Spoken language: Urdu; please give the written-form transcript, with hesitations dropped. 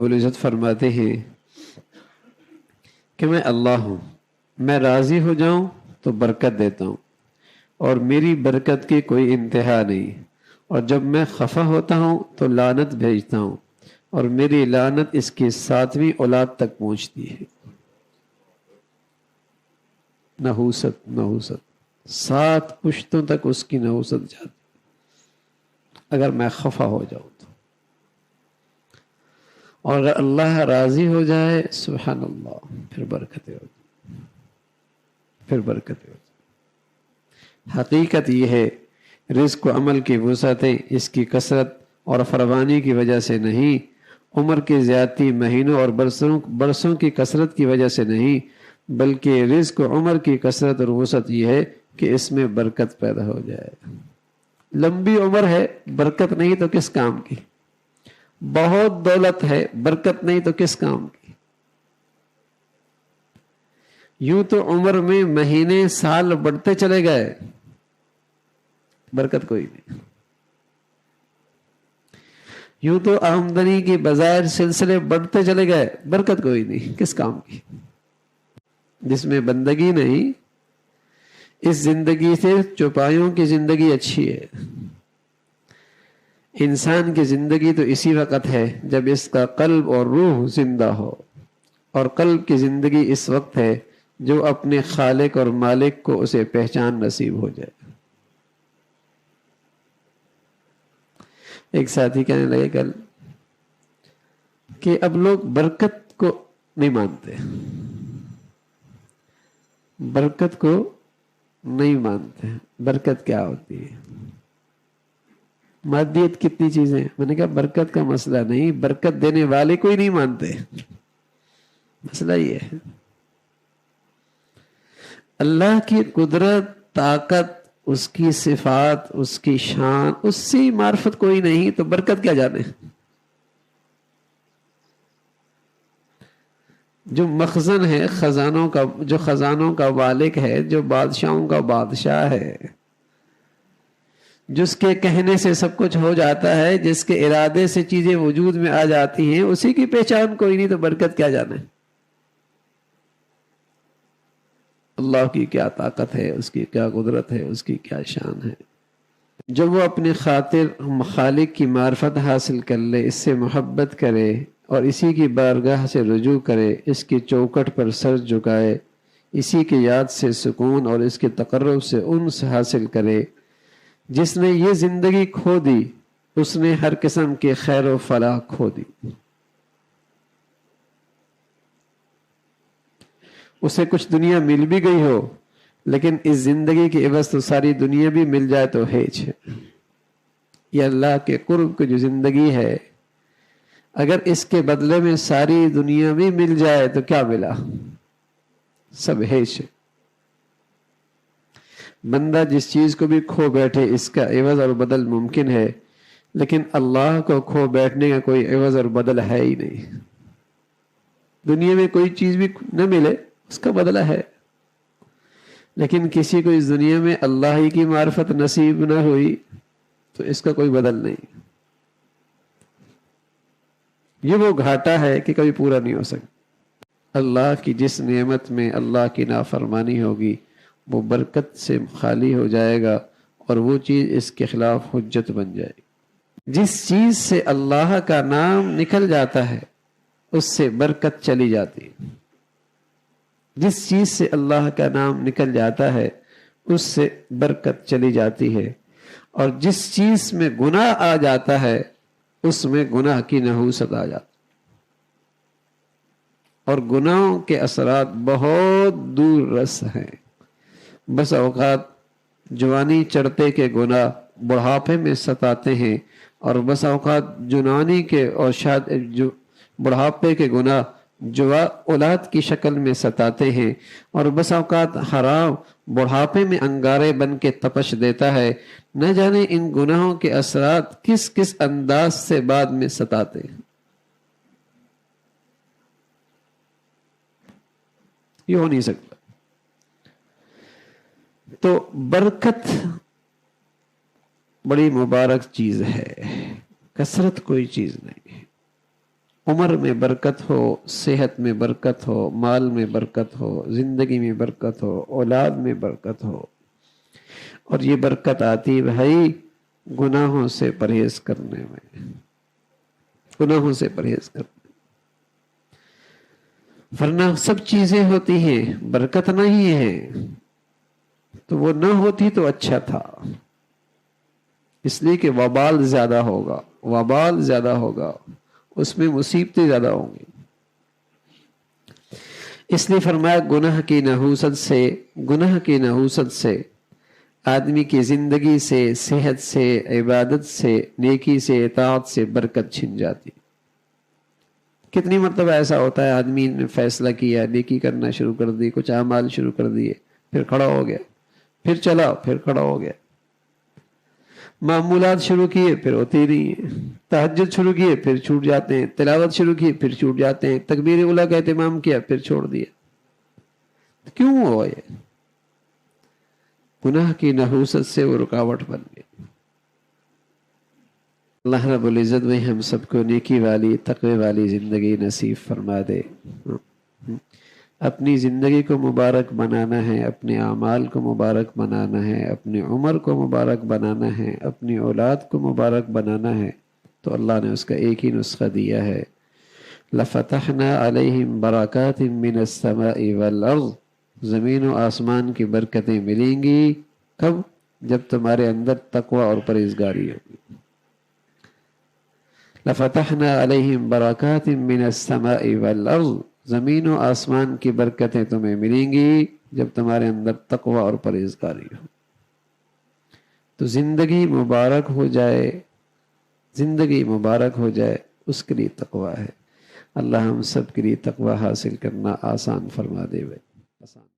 العزت فرماتے ہیں کہ میں اللہ ہوں، میں راضی ہو جاؤں تو برکت دیتا ہوں اور میری برکت کی کوئی انتہا نہیں، اور جب میں خفا ہوتا ہوں تو لعنت بھیجتا ہوں اور میری لعنت اس کی 7ویں اولاد تک پہنچتی ہے۔ نحوست 7 پشتوں تک اس کی نحوست جاتی اگر میں خفا ہو جاؤں تو، اور اگر اللہ راضی ہو جائے سبحان اللہ پھر برکتیں ہوتی، پھر برکتیں ہوتی۔ حقیقت یہ ہے رزق و عمل کی وسعتیں اس کی کثرت اور فراوانی کی وجہ سے نہیں، عمر کی زیادتی مہینوں اور برسوں کی کثرت کی وجہ سے نہیں، بلکہ رزق و عمر کی کثرت اور وسعت یہ ہے کہ اس میں برکت پیدا ہو جائے۔ لمبی عمر ہے برکت نہیں تو کس کام کی، بہت دولت ہے برکت نہیں تو کس کام کی۔ یوں تو عمر میں مہینے سال بڑھتے چلے گئے، برکت کوئی نہیں۔ یوں تو آمدنی کی بظاہر سلسلے بڑھتے چلے گئے، برکت کوئی نہیں، کس کام کی۔ جس میں بندگی نہیں، اس زندگی سے چوپایوں کی زندگی اچھی ہے۔ انسان کی زندگی تو اسی وقت ہے جب اس کا قلب اور روح زندہ ہو، اور قلب کی زندگی اس وقت ہے جو اپنے خالق اور مالک کو اسے پہچان نصیب ہو جائے۔ ایک ساتھی کہنے لگے کل کہ اب لوگ برکت کو نہیں مانتے، برکت کو نہیں مانتے۔ برکت کیا ہوتی ہے؟ مادیت کتنی چیزیں، میں نے کہا برکت کا مسئلہ نہیں، برکت دینے والے کو ہی نہیں مانتے، مسئلہ یہ ہے۔ اللہ کی قدرت، طاقت، اس کی صفات، اس کی شان، اس سے معرفت کوئی نہیں تو برکت کیا جانے۔ جو مخزن ہے خزانوں کا، جو خزانوں کا مالک ہے، جو بادشاہوں کا بادشاہ ہے، جس کے کہنے سے سب کچھ ہو جاتا ہے، جس کے ارادے سے چیزیں وجود میں آ جاتی ہیں، اسی کی پہچان کوئی نہیں تو برکت کیا جانے۔ اللہ کی کیا طاقت ہے، اس کی کیا قدرت ہے، اس کی کیا شان ہے۔ جب وہ اپنے خاطر خالق کی معرفت حاصل کر لے، اس سے محبت کرے اور اسی کی بارگاہ سے رجوع کرے، اس کی چوکٹ پر سر جھکائے، اسی کی یاد سے سکون اور اس کے تقرب سے انس حاصل کرے، جس نے یہ زندگی کھو دی اس نے ہر قسم کے خیر و فلاح کھو دی۔ اسے کچھ دنیا مل بھی گئی ہو، لیکن اس زندگی کی عوض تو ساری دنیا بھی مل جائے تو ہیچ ہے۔ یہ اللہ کے قرب کی جو زندگی ہے، اگر اس کے بدلے میں ساری دنیا بھی مل جائے تو کیا ملا؟ سب ہیچ ہے۔ بندہ جس چیز کو بھی کھو بیٹھے اس کا عوض اور بدل ممکن ہے، لیکن اللہ کو کھو بیٹھنے کا کوئی عوض اور بدل ہے ہی نہیں۔ دنیا میں کوئی چیز بھی نہ ملے اس کا بدلہ ہے، لیکن کسی کو اس دنیا میں اللہ ہی کی معرفت نصیب نہ ہوئی تو اس کا کوئی بدل نہیں۔ یہ وہ گھاٹا ہے کہ کبھی پورا نہیں ہو سکتا۔ اللہ کی جس نعمت میں اللہ کی نافرمانی ہوگی وہ برکت سے خالی ہو جائے گا اور وہ چیز اس کے خلاف حجت بن جائے گی۔ جس چیز سے اللہ کا نام نکل جاتا ہے اس سے برکت چلی جاتی ہے۔ جس چیز سے اللہ کا نام نکل جاتا ہے اس سے برکت چلی جاتی ہے، اور جس چیز میں گناہ آ جاتا ہے اس میں گناہ کی نحوست آ جاتی، اور گناہوں کے اثرات بہت دور رس ہیں۔ بس اوقات جوانی چڑھتے کے گناہ بڑھاپے میں ستاتے ہیں، اور بس اوقات جوانی کے اور بڑھاپے کے گناہ اولاد کی شکل میں ستاتے ہیں، اور بس اوقات حرام بڑھاپے میں انگارے بن کے تپش دیتا ہے۔ نہ جانے ان گناہوں کے اثرات کس کس انداز سے بعد میں ستاتے ہیں۔ یہ ہو نہیں سکتا۔ تو برکت بڑی مبارک چیز ہے، کثرت کوئی چیز نہیں ہے۔ عمر میں برکت ہو، صحت میں برکت ہو، مال میں برکت ہو، زندگی میں برکت ہو، اولاد میں برکت ہو۔ اور یہ برکت آتی بھائی گناہوں سے پرہیز کرنے میں، گناہوں سے پرہیز کرنے۔ ورنہ سب چیزیں ہوتی ہیں، برکت نہیں ہے تو وہ نہ ہوتی تو اچھا تھا، اس لیے کہ وبال زیادہ ہوگا، وبال زیادہ ہوگا، اس میں مصیبتیں زیادہ ہوں گی۔ اس لیے فرمایا گناہ کی نحوست سے، گناہ کی نحوست سے آدمی کی زندگی سے، صحت سے، عبادت سے، نیکی سے، اطاعت سے برکت چھن جاتی۔ کتنی مرتبہ ایسا ہوتا ہے آدمی نے فیصلہ کیا، نیکی کرنا شروع کر دی، کچھ اعمال شروع کر دیے، پھر کھڑا ہو گیا، پھر چلا، پھر کھڑا ہو گیا، معمولات شروع کیے پھر ہوتی نہیں ہیں، تہجد شروع کیے پھر چھوٹ جاتے ہیں، تلاوت شروع کی پھر چھوٹ جاتے ہیں، تکبیر اولیٰ کا اہتمام کیا پھر چھوڑ دیا۔ کیوں ہوا یہ؟ گناہ کی نحوست سے وہ رکاوٹ بن گئی۔ اللہ رب العزت میں ہم سب کو نیکی والی، تقوی والی زندگی نصیب فرما دے۔ اپنی زندگی کو مبارک بنانا ہے، اپنے اعمال کو مبارک بنانا ہے، اپنی عمر کو مبارک بنانا ہے، اپنی اولاد کو مبارک بنانا ہے، تو اللہ نے اس کا ایک ہی نسخہ دیا ہے، لَفَتَحْنَا عَلَيْهِمْ بَرَكَاتٍ مِّنَ السَّمَاءِ وَالْأَرْضِ۔ زمین و آسمان کی برکتیں ملیں گی کب؟ جب تمہارے اندر تقوی اور پرہیزگاری ہوگی۔ لَفَتَحْنَا عَلَيْهِمْ بَرَكَاتٍ مِّنَ السَّمَاءِ وَالْأَرْضِ۔ زمین و آسمان کی برکتیں تمہیں ملیں گی جب تمہارے اندر تقوی اور پرہیزگاری ہو۔ تو زندگی مبارک ہو جائے، زندگی مبارک ہو جائے، اس کے لیے تقوی ہے۔ اللہ ہم سب کے لیے تقوی حاصل کرنا آسان فرما دے۔ آسان